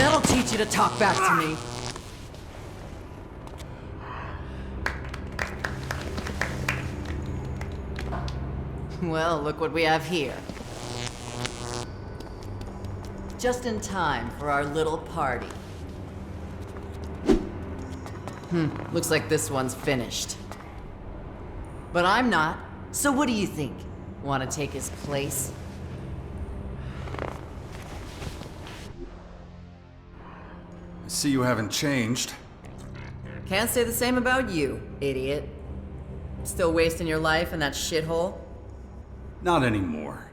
That'll teach you to talk back to me. Well, look what we have here. Just in time for our little party. Looks like this one's finished. But I'm not, so what do you think? Want to take his place? I see you haven't changed. Can't say the same about you, idiot. Still wasting your life in that shithole? Not anymore.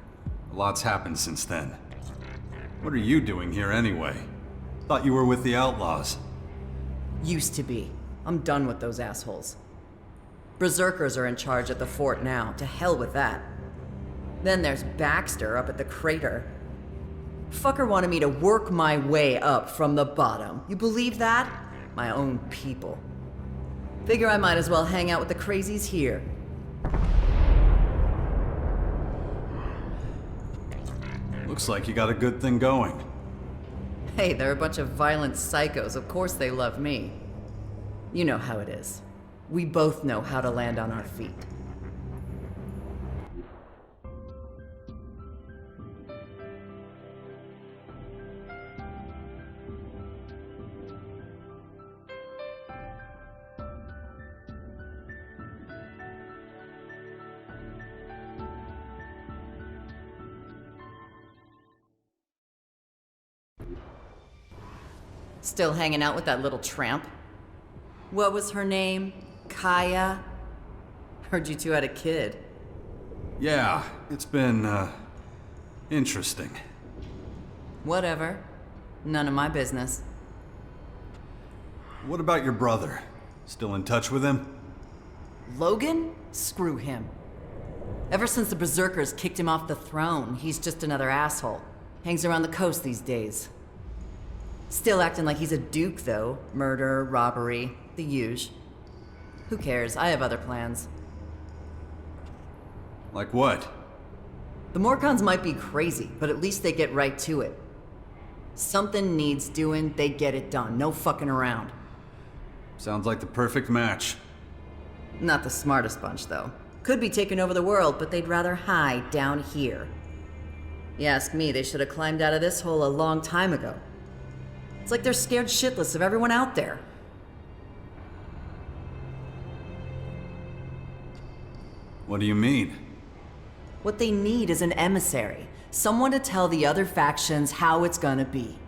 A lot's happened since then. What are you doing here anyway? Thought you were with the outlaws. Used to be. I'm done with those assholes. Berserkers are in charge at the fort now. To hell with that. Then there's Baxter up at the crater. Fucker wanted me to work my way up from the bottom. You believe that? My own people. Figure I might as well hang out with the crazies here. Looks like you got a good thing going. Hey, they're a bunch of violent psychos. Of course they love me. You know how it is. We both know how to land on our feet. Still hanging out with that little tramp? What was her name? Kaya? Heard you two had a kid. Yeah, it's been, interesting. Whatever. None of my business. What about your brother? Still in touch with him? Logan? Screw him. Ever since the Berserkers kicked him off the throne, he's just another asshole. Hangs around the coast these days. Still acting like he's a duke, though. Murder, robbery, the huge. Who cares? I have other plans. Like what? The Morcons might be crazy, but at least they get right to it. Something needs doing, they get it done. No fucking around. Sounds like the perfect match. Not the smartest bunch, though. Could be taking over the world, but they'd rather hide down here. You ask me, they should have climbed out of this hole a long time ago. It's like they're scared shitless of everyone out there. What do you mean? What they need is an emissary. Someone to tell the other factions how it's gonna be.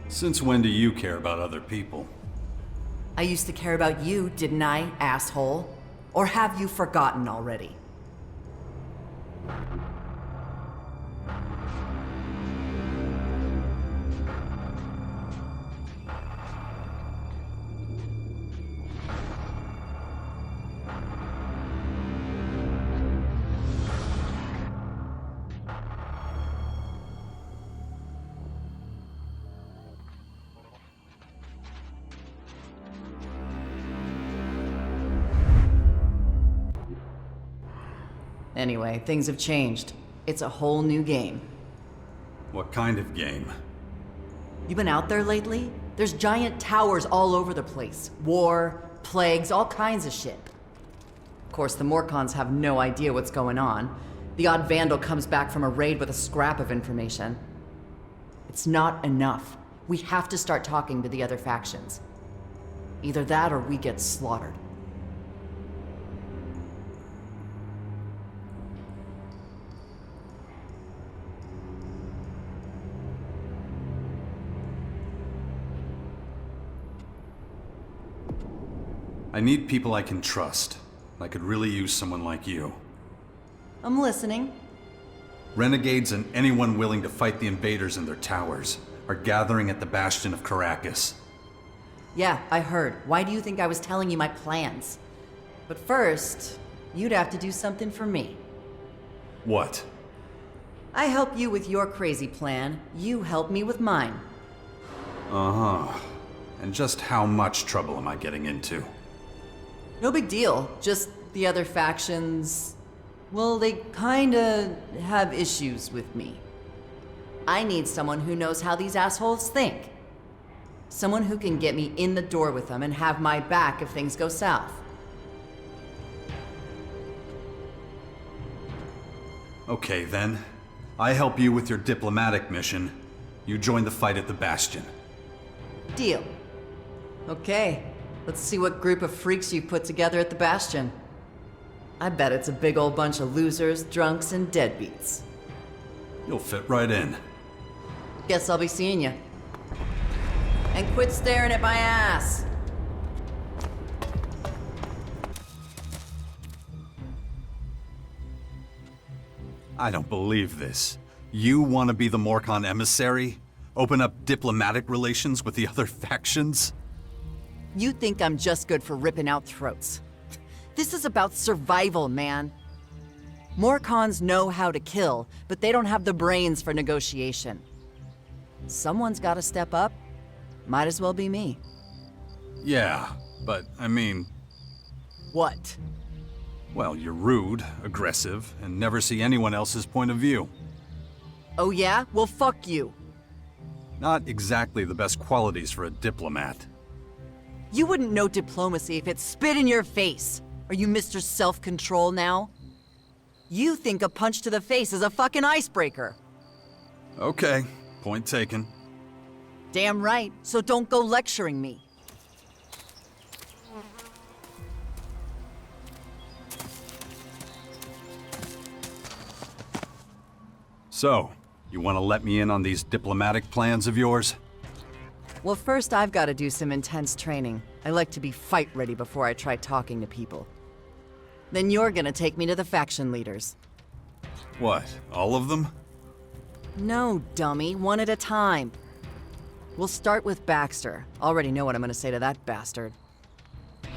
Since when do you care about other people? I used to care about you, didn't I, asshole? Or have you forgotten already? Anyway, things have changed. It's a whole new game. What kind of game? You been out there lately? There's giant towers all over the place. War, plagues, all kinds of shit. Of course, the Morcons have no idea what's going on. The odd vandal comes back from a raid with a scrap of information. It's not enough. We have to start talking to the other factions. Either that or we get slaughtered. I need people I can trust. I could really use someone like you. I'm listening. Renegades and anyone willing to fight the invaders in their towers are gathering at the Bastion of Caracas. Yeah, I heard. Why do you think I was telling you my plans? But first, you'd have to do something for me. What? I help you with your crazy plan. You help me with mine. Uh-huh. And just how much trouble am I getting into? No big deal. Just the other factions... well, they kinda have issues with me. I need someone who knows how these assholes think. Someone who can get me in the door with them and have my back if things go south. Okay, then. I help you with your diplomatic mission. You join the fight at the Bastion. Deal. Okay, let's see what group of freaks you've put together at the Bastion. I bet it's a big old bunch of losers, drunks, and deadbeats. You'll fit right in. Guess I'll be seeing you. And quit staring at my ass! I don't believe this. You want to be the Morcon emissary? Open up diplomatic relations with the other factions? You think I'm just good for ripping out throats. This is about survival, man. Morcons know how to kill, but they don't have the brains for negotiation. Someone's gotta step up. Might as well be me. Yeah, but I mean, What? well, you're rude, aggressive, and never see anyone else's point of view. Oh yeah? Well, fuck you. Not exactly the best qualities for a diplomat. You wouldn't know diplomacy if it spit in your face. Are you Mr. Self-Control now? You think a punch to the face is a fucking icebreaker. Okay, point taken. Damn right, so don't go lecturing me. So, you want to let me in on these diplomatic plans of yours? Well, first I've got to do some intense training. I like to be fight ready before I try talking to people. Then you're gonna take me to the faction leaders. What, all of them? No, dummy, one at a time. We'll start with Baxter. Already know what I'm gonna say to that bastard.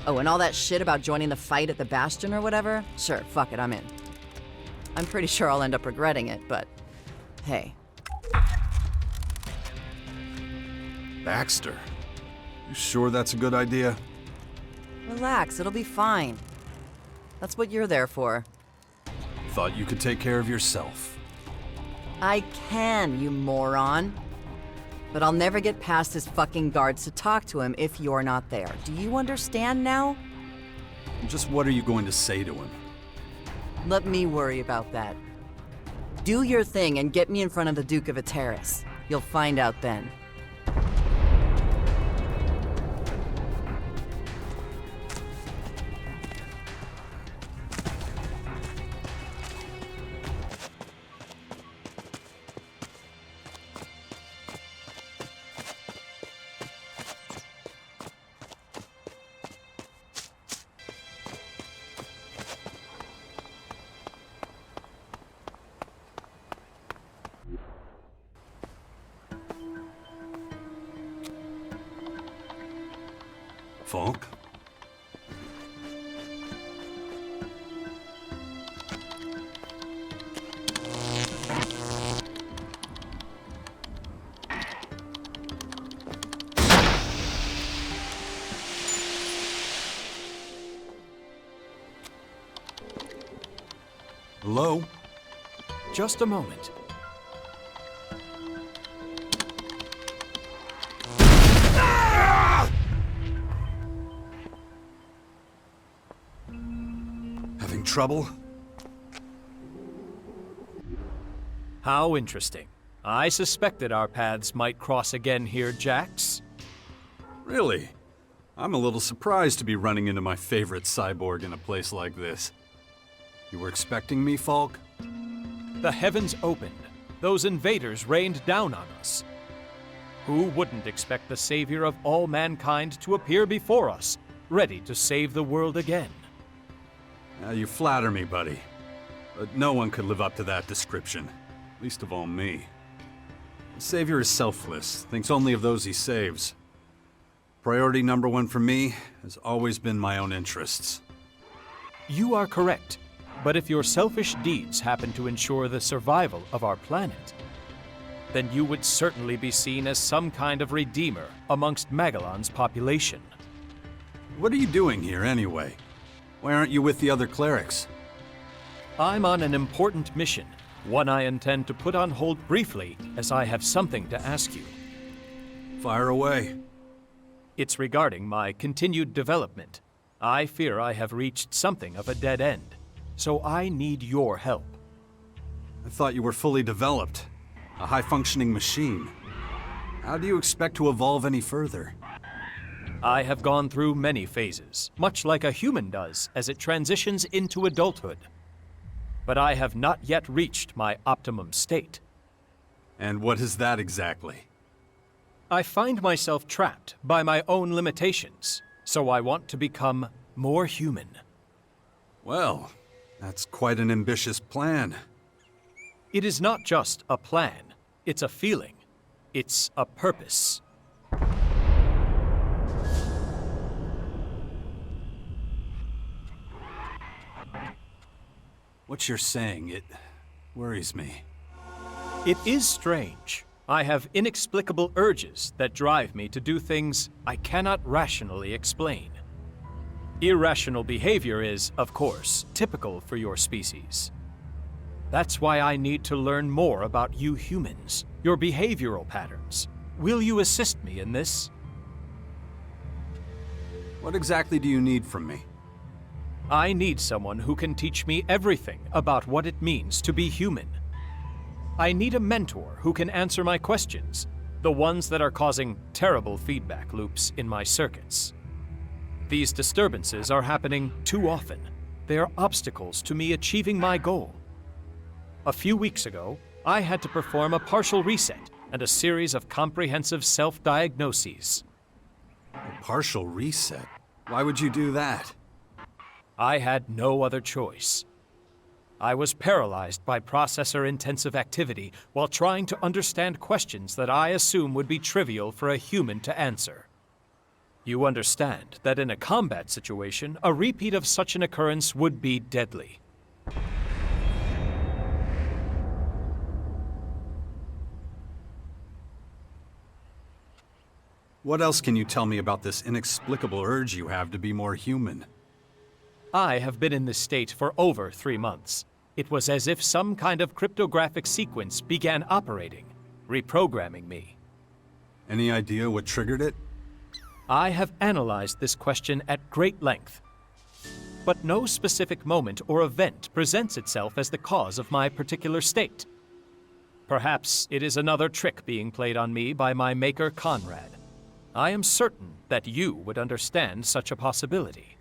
Oh, and all that shit about joining the fight at the Bastion or whatever? Sure, fuck it, I'm in. I'm pretty sure I'll end up regretting it, but hey. Baxter. You sure that's a good idea? Relax, it'll be fine. That's what you're there for. Thought you could take care of yourself. I can, you moron. But I'll never get past his fucking guards to talk to him if you're not there. Do you understand now? Just what are you going to say to him? Let me worry about that. Do your thing and get me in front of the Duke of Ateris. You'll find out then. Falk? Hello? Just a moment. Having trouble? How interesting. I suspected our paths might cross again here, Jax. Really? I'm a little surprised to be running into my favorite cyborg in a place like this. You were expecting me, Falk? The heavens opened. Those invaders rained down on us. Who wouldn't expect the savior of all mankind to appear before us, ready to save the world again? You flatter me, buddy. But no one could live up to that description. Least of all me. The Savior is selfless, thinks only of those he saves. Priority number one for me has always been my own interests. You are correct. But if your selfish deeds happen to ensure the survival of our planet, then you would certainly be seen as some kind of redeemer amongst Magalan's population. What are you doing here, anyway? Why aren't you with the other clerics? I'm on an important mission, one I intend to put on hold briefly, as I have something to ask you. Fire away. It's regarding my continued development. I fear I have reached something of a dead end, so I need your help. I thought you were fully developed. A high-functioning machine. How do you expect to evolve any further? I have gone through many phases, much like a human does as it transitions into adulthood. But I have not yet reached my optimum state. And what is that exactly? I find myself trapped by my own limitations, so I want to become more human. Well, that's quite an ambitious plan. It is not just a plan, it's a feeling. It's a purpose. What you're saying, it worries me. It is strange. I have inexplicable urges that drive me to do things I cannot rationally explain. Irrational behavior is, of course, typical for your species. That's why I need to learn more about you humans, your behavioral patterns. Will you assist me in this? What exactly do you need from me? I need someone who can teach me everything about what it means to be human. I need a mentor who can answer my questions, the ones that are causing terrible feedback loops in my circuits. These disturbances are happening too often. They are obstacles to me achieving my goal. A few weeks ago, I had to perform a partial reset and a series of comprehensive self-diagnoses. A partial reset? Why would you do that? I had no other choice. I was paralyzed by processor-intensive activity while trying to understand questions that I assume would be trivial for a human to answer. You understand that in a combat situation, a repeat of such an occurrence would be deadly. What else can you tell me about this inexplicable urge you have to be more human? I have been in this state for over 3 months. It was as if some kind of cryptographic sequence began operating, reprogramming me. Any idea what triggered it? I have analyzed this question at great length, but no specific moment or event presents itself as the cause of my particular state. Perhaps it is another trick being played on me by my maker Conrad. I am certain that you would understand such a possibility.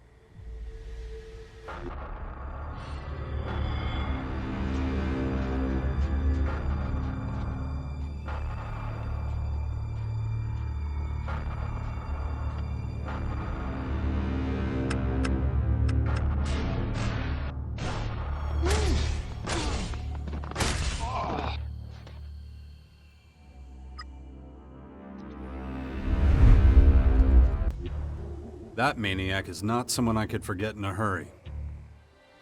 That maniac is not someone I could forget in a hurry.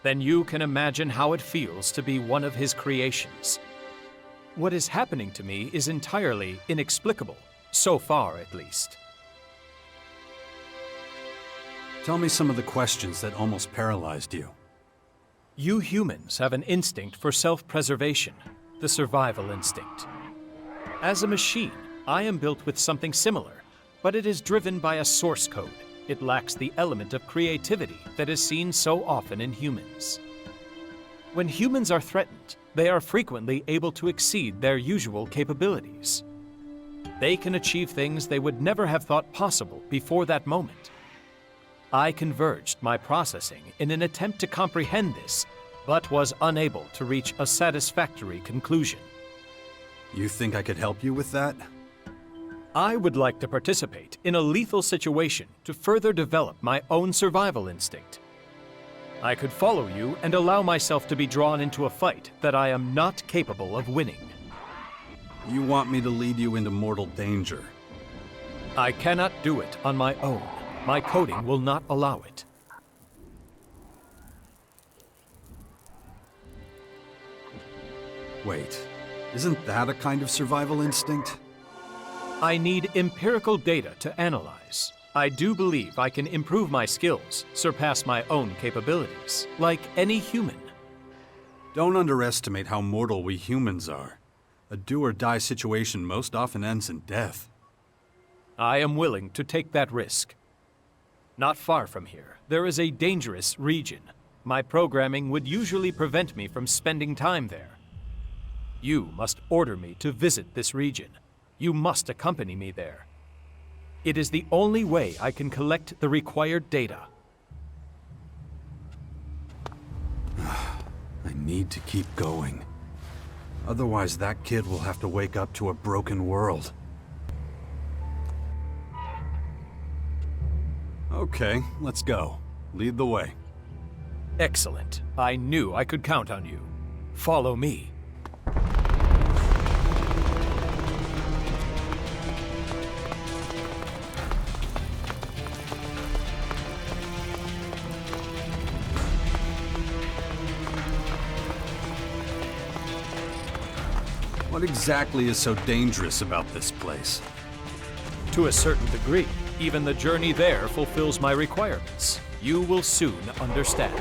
Then you can imagine how it feels to be one of his creations. What is happening to me is entirely inexplicable, so far at least. Tell me some of the questions that almost paralyzed you. You humans have an instinct for self-preservation, the survival instinct. As a machine, I am built with something similar, but it is driven by a source code. It lacks the element of creativity that is seen so often in humans. When humans are threatened, they are frequently able to exceed their usual capabilities. They can achieve things they would never have thought possible before that moment. I converged my processing in an attempt to comprehend this, but was unable to reach a satisfactory conclusion. You think I could help you with that? I would like to participate in a lethal situation to further develop my own survival instinct. I could follow you and allow myself to be drawn into a fight that I am not capable of winning. You want me to lead you into mortal danger? I cannot do it on my own. My coding will not allow it. Wait, isn't that a kind of survival instinct? I need empirical data to analyze. I do believe I can improve my skills, surpass my own capabilities, like any human. Don't underestimate how mortal we humans are. A do-or-die situation most often ends in death. I am willing to take that risk. Not far from here, there is a dangerous region. My programming would usually prevent me from spending time there. You must order me to visit this region. You must accompany me there. It is the only way I can collect the required data. I need to keep going. Otherwise, that kid will have to wake up to a broken world. Okay, let's go. Lead the way. Excellent. I knew I could count on you. Follow me. What exactly is so dangerous about this place? To a certain degree, even the journey there fulfills my requirements. You will soon understand.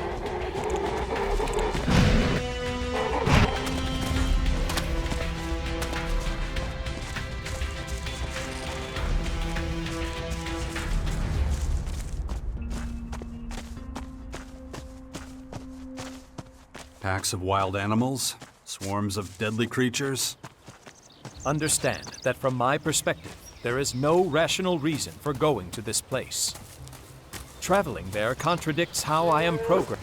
Packs of wild animals? Swarms of deadly creatures? Understand that from my perspective, there is no rational reason for going to this place. Traveling there contradicts how I am programmed.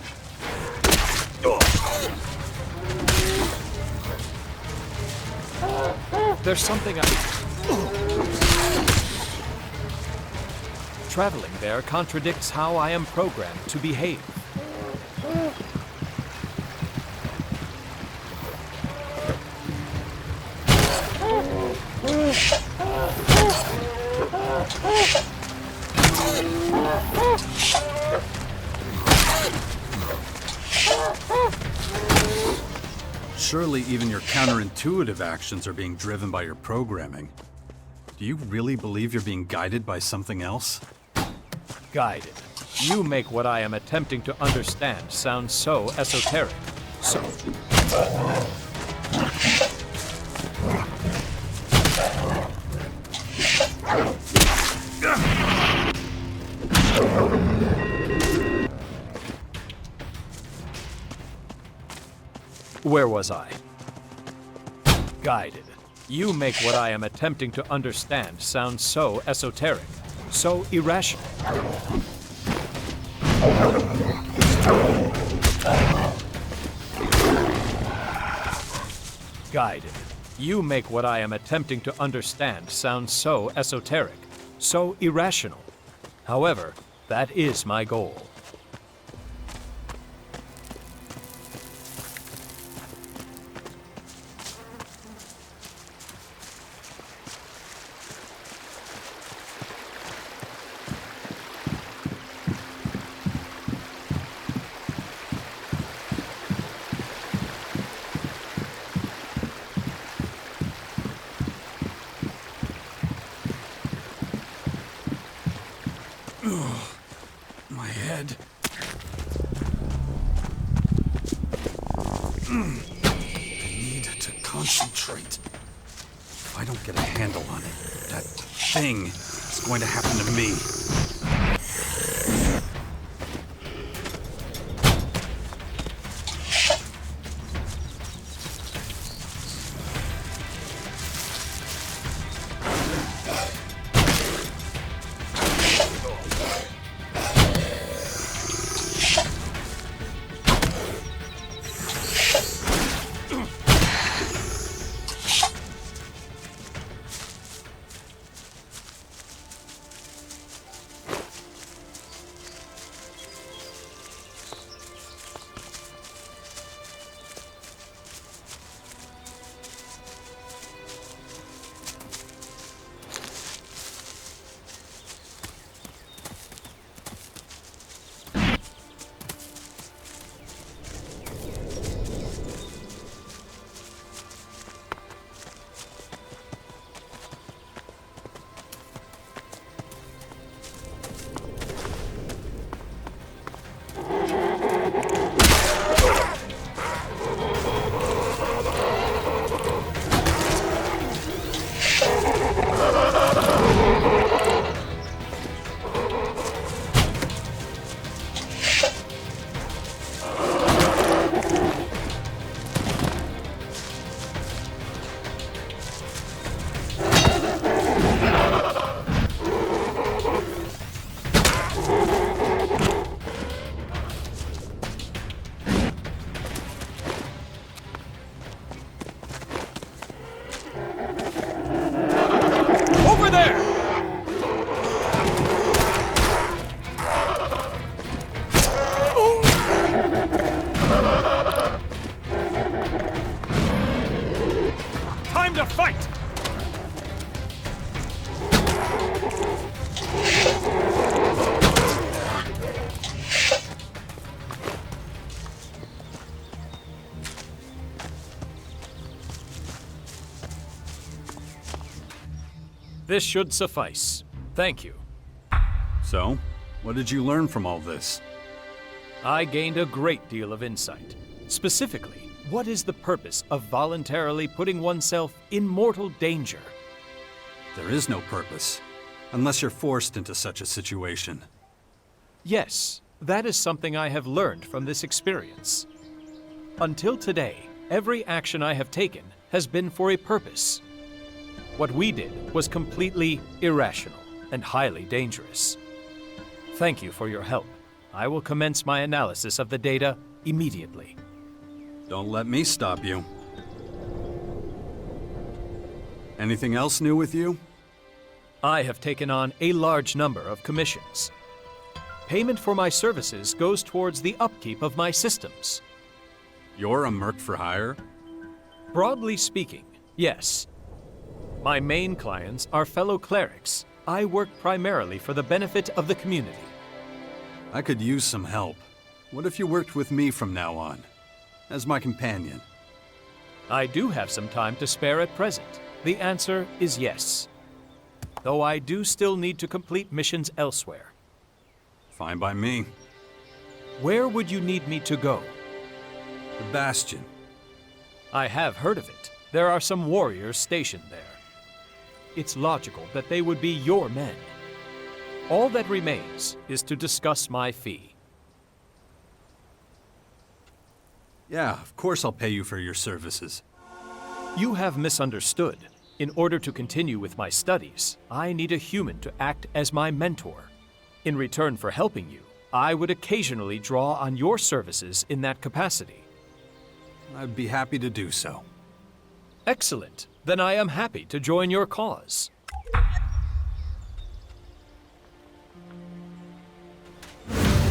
There's something Traveling there contradicts how I am programmed to behave. Surely even your counterintuitive actions are being driven by your programming. Do you really believe you're being guided by something else? Guided. You make what I am attempting to understand sound so esoteric. So... Where was I? Guided. You make what I am attempting to understand sound so esoteric, so irrational. Guided. You make what I am attempting to understand sound so esoteric, so irrational. However, that is my goal. My head. I need to concentrate. If I don't get a handle on it, that thing is going to happen to me. fight! This should suffice. Thank you. So, what did you learn from all this? I gained a great deal of insight. Specifically, what is the purpose of voluntarily putting oneself in mortal danger? There is no purpose, unless you're forced into such a situation. Yes, that is something I have learned from this experience. Until today, every action I have taken has been for a purpose. What we did was completely irrational and highly dangerous. Thank you for your help. I will commence my analysis of the data immediately. Don't let me stop you. Anything else new with you? I have taken on a large number of commissions. Payment for my services goes towards the upkeep of my systems. You're a merc for hire? Broadly speaking, yes. My main clients are fellow clerics. I work primarily for the benefit of the community. I could use some help. What if you worked with me from now on, as my companion? I do have some time to spare at present. The answer is yes. Though I do still need to complete missions elsewhere. Fine by me. Where would you need me to go? The Bastion. I have heard of it. There are some warriors stationed there. It's logical that they would be your men. All that remains is to discuss my fee. Yeah, of course I'll pay you for your services. You have misunderstood. In order to continue with my studies, I need a human to act as my mentor. In return for helping you, I would occasionally draw on your services in that capacity. I'd be happy to do so. Excellent. Then I am happy to join your cause.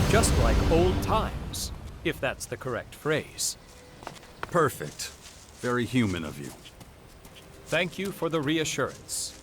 Just like old times, if that's the correct phrase. Perfect. Very human of you. Thank you for the reassurance.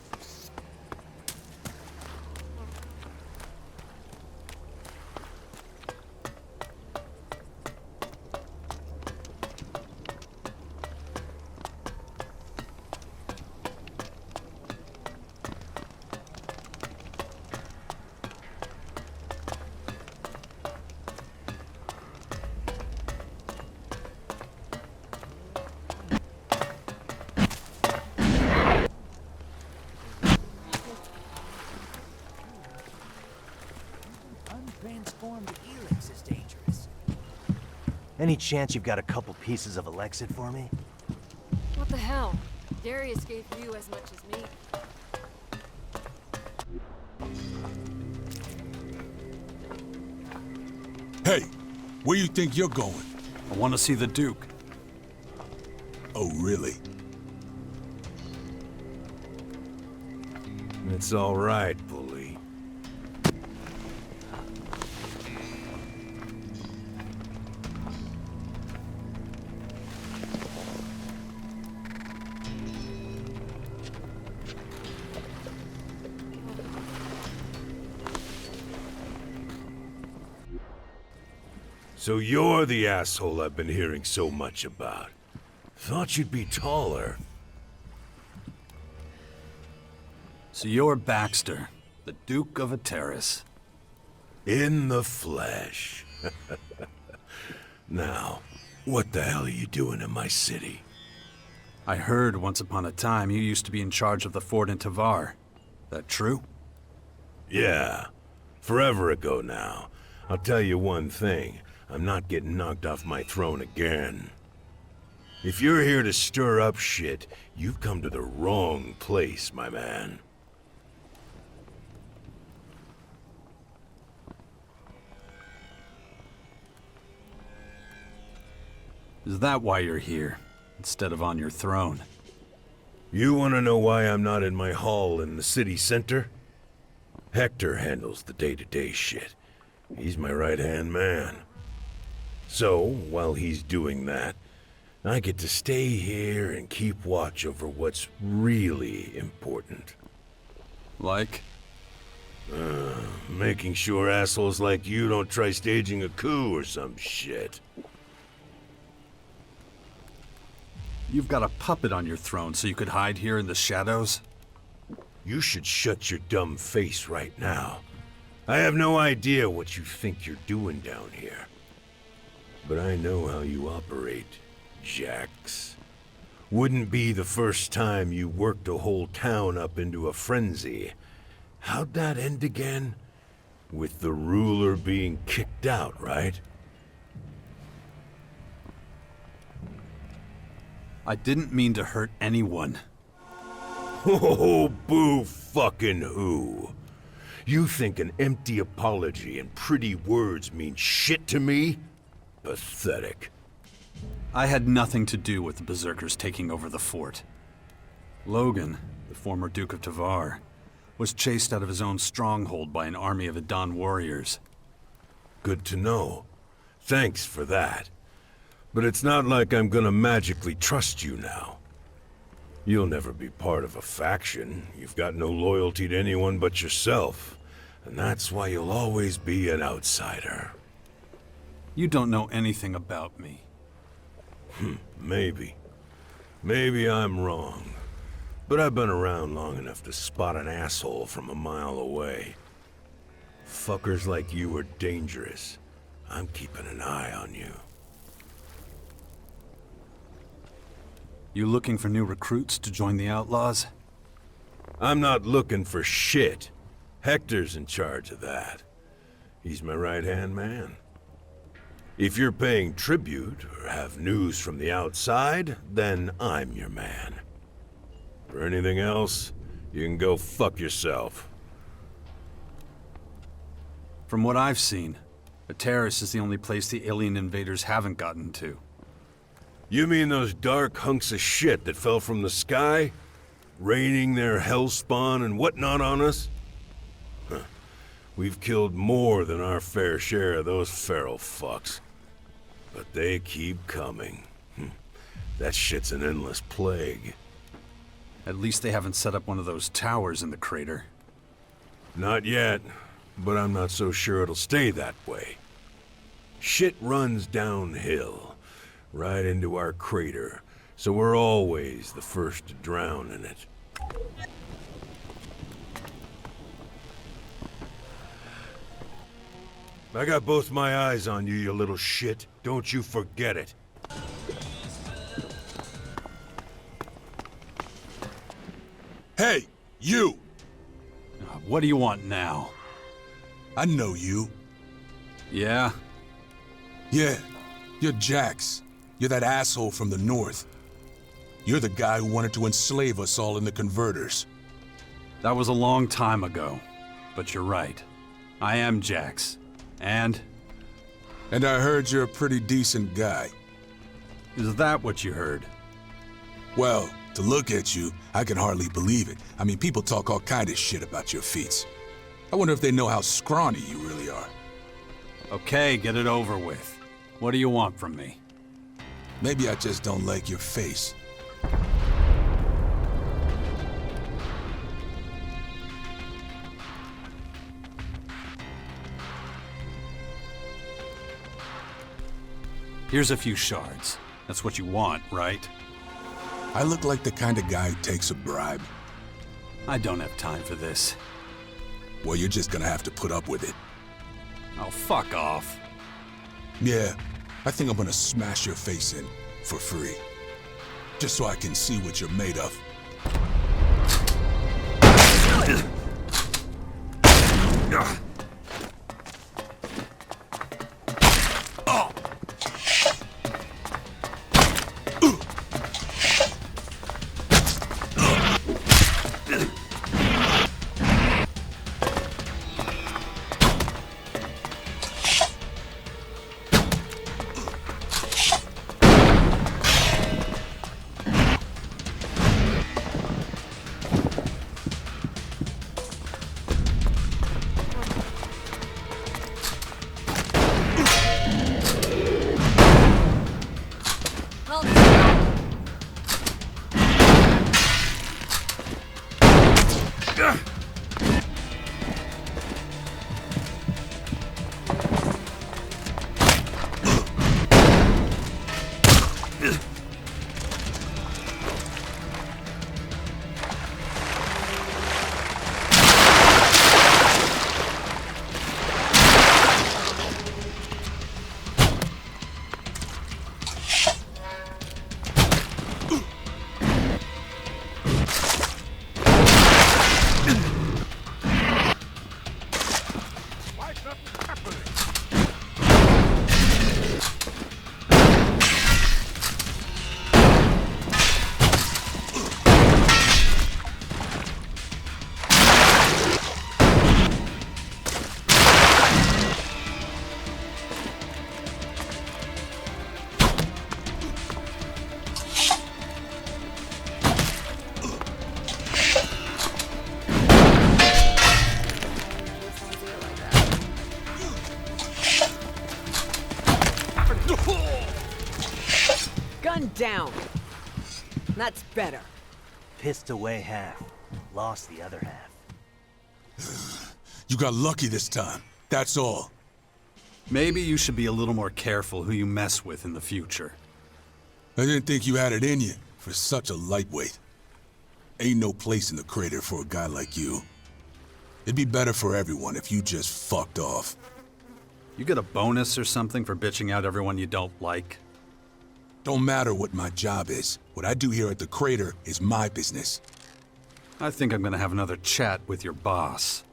Untransformed ELEX is dangerous. Any chance you've got a couple pieces of Elexit for me? What the hell? Darius gave you as much as me. Hey, where you think you're going? I want to see the Duke. Oh, really? It's all right, bully. So you're the asshole I've been hearing so much about. Thought you'd be taller. So you're Baxter, the Duke of a Terrace. In the flesh. Now, what the hell are you doing in my city? I heard once upon a time you used to be in charge of the fort in Tavar. That true? Yeah, forever ago now. I'll tell you one thing. I'm not getting knocked off my throne again. If you're here to stir up shit, you've come to the wrong place, my man. Is that why you're here, instead of on your throne? You want to know why I'm not in my hall in the city center? Hector handles the day-to-day shit. He's my right-hand man. So, while he's doing that, I get to stay here and keep watch over what's really important. Like? Making sure assholes like you don't try staging a coup or some shit. You've got a puppet on your throne so you could hide here in the shadows? You should shut your dumb face right now. I have no idea what you think you're doing down here. But I know how you operate, Jax. Wouldn't be the first time you worked a whole town up into a frenzy. How'd that end again? With the ruler being kicked out, right? I didn't mean to hurt anyone. Oh, boo fucking who? You think an empty apology and pretty words mean shit to me? Pathetic. I had nothing to do with the Berserkers taking over the fort. Logan, the former Duke of Tavar, was chased out of his own stronghold by an army of Adan warriors. Good to know. Thanks for that. But it's not like I'm gonna magically trust you now. You'll never be part of a faction. You've got no loyalty to anyone but yourself. And that's why you'll always be an outsider. You don't know anything about me. Maybe. Maybe I'm wrong. But I've been around long enough to spot an asshole from a mile away. Fuckers like you are dangerous. I'm keeping an eye on you. You looking for new recruits to join the Outlaws? I'm not looking for shit. Hector's in charge of that. He's my right-hand man. If you're paying tribute or have news from the outside, then I'm your man. For anything else, you can go fuck yourself. From what I've seen, the terrace is the only place the alien invaders haven't gotten to. You mean those dark hunks of shit that fell from the sky? Raining their hellspawn and whatnot on us? Huh. We've killed more than our fair share of those feral fucks. But they keep coming. That shit's an endless plague. At least they haven't set up one of those towers in the crater. Not yet, but I'm not so sure it'll stay that way. Shit runs downhill, right into our crater, so we're always the first to drown in it. I got both my eyes on you, you little shit. Don't you forget it. Hey, you! What do you want now? I know you. Yeah? Yeah, you're Jax. You're that asshole from the north. You're the guy who wanted to enslave us all in the converters. That was a long time ago. But you're right. I am Jax. And I heard you're a pretty decent guy. is that what you heard? Well, to look at you, I can hardly believe it. I mean, people talk all kind of shit about your feats. I wonder if they know how scrawny you really are. Okay, get it over with. What do you want from me? Maybe I just don't like your face. Here's a few shards. That's what you want, right? I look like the kind of guy who takes a bribe. I don't have time for this. Well, you're just gonna have to put up with it. Oh, fuck off. Yeah, I think I'm gonna smash your face in for free. Just so I can see what you're made of. Well, now. Gun down. That's better. Pissed away half, lost the other half. You got lucky this time. That's all. Maybe you should be a little more careful who you mess with in the future. I didn't think you had it in you for such a lightweight. Ain't no place in the crater for a guy like you. It'd be better for everyone if you just fucked off. You get a bonus or something for bitching out everyone you don't like? Don't matter what my job is. What I do here at the crater is my business. I think I'm gonna have another chat with your boss.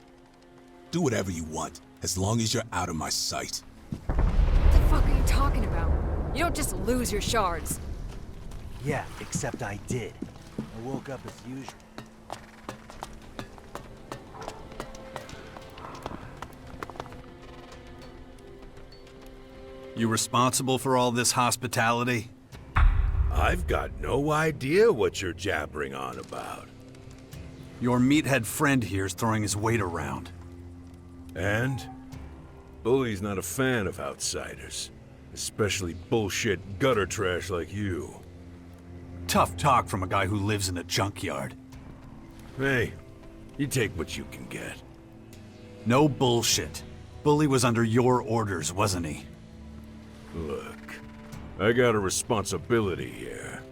Do whatever you want, as long as you're out of my sight. What the fuck are you talking about? You don't just lose your shards. Yeah, except I did. I woke up as usual. You responsible for all this hospitality? I've got no idea what you're jabbering on about. Your meathead friend here's throwing his weight around. And? Bully's not a fan of outsiders. Especially bullshit gutter trash like you. Tough talk from a guy who lives in a junkyard. Hey, you take what you can get. No bullshit. Bully was under your orders, wasn't he? Look, I got a responsibility here.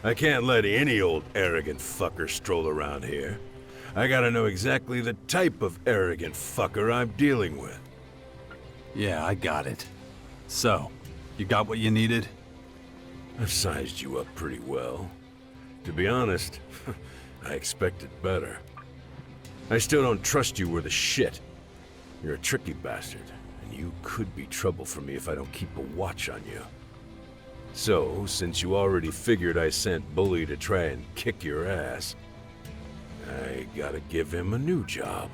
I can't let any old arrogant fucker stroll around here. I gotta know exactly the type of arrogant fucker I'm dealing with. Yeah, I got it. So, you got what you needed? I've sized you up pretty well. To be honest, I expected better. I still don't trust you worth a shit. You're a tricky bastard, and you could be trouble for me if I don't keep a watch on you. So, since you already figured I sent Bully to try and kick your ass, I gotta give him a new job.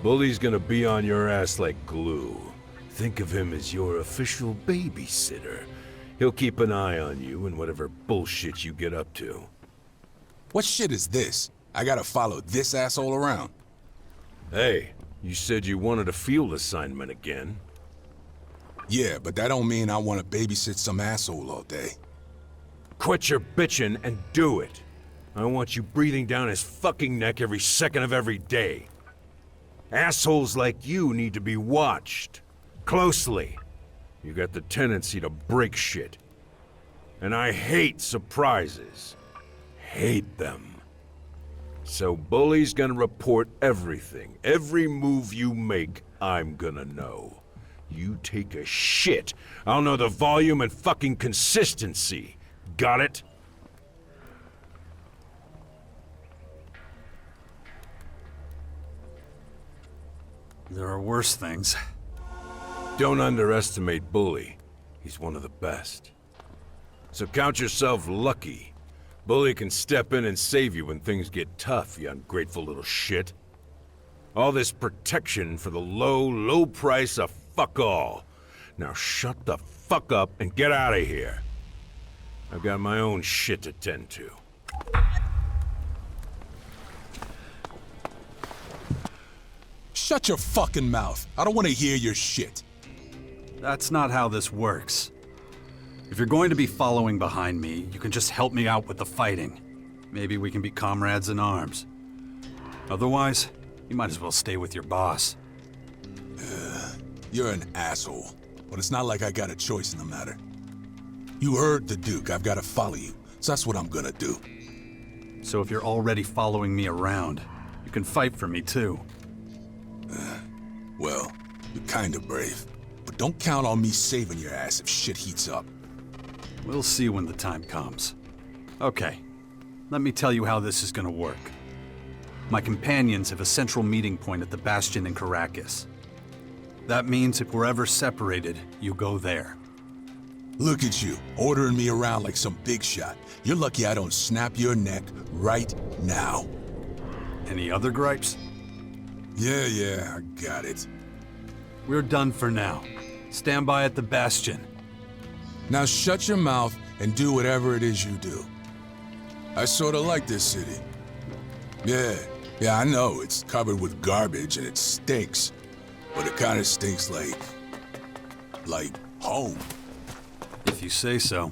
Bully's gonna be on your ass like glue. Think of him as your official babysitter. He'll keep an eye on you and whatever bullshit you get up to. What shit is this? I gotta follow this asshole around. Hey, you said you wanted a field assignment again. Yeah, but that don't mean I want to babysit some asshole all day. Quit your bitching and do it. I want you breathing down his fucking neck every second of every day. Assholes like you need to be watched. Closely. You got the tendency to break shit. And I hate surprises. Hate them. So Bully's gonna report everything. Every move you make, I'm gonna know. You take a shit, I'll know the volume and fucking consistency. Got it? There are worse things. Don't underestimate Bully. He's one of the best. So count yourself lucky. Bully can step in and save you when things get tough, you ungrateful little shit. All this protection for the low price of fuck all. Now shut the fuck up and get out of here. I've got my own shit to tend to. Shut your fucking mouth. I don't want to hear your shit. That's not how this works. If you're going to be following behind me, you can just help me out with the fighting. Maybe we can be comrades in arms. Otherwise, you might as well stay with your boss. You're an asshole, but it's not like I got a choice in the matter. You heard the Duke, I've got to follow you, so that's what I'm gonna do. So if you're already following me around, you can fight for me too. Well, you're kinda brave, but don't count on me saving your ass if shit heats up. We'll see when the time comes. Okay, let me tell you how this is gonna work. My companions have a central meeting point at the Bastion in Caracas. That means if we're ever separated, you go there. Look at you, ordering me around like some big shot. You're lucky I don't snap your neck right now. Any other gripes? Yeah, I got it. We're done for now. Stand by at the Bastion. Now shut your mouth and do whatever it is you do. I sorta like this city. Yeah, I know, it's covered with garbage and it stinks. But it kinda stinks like home. If you say so.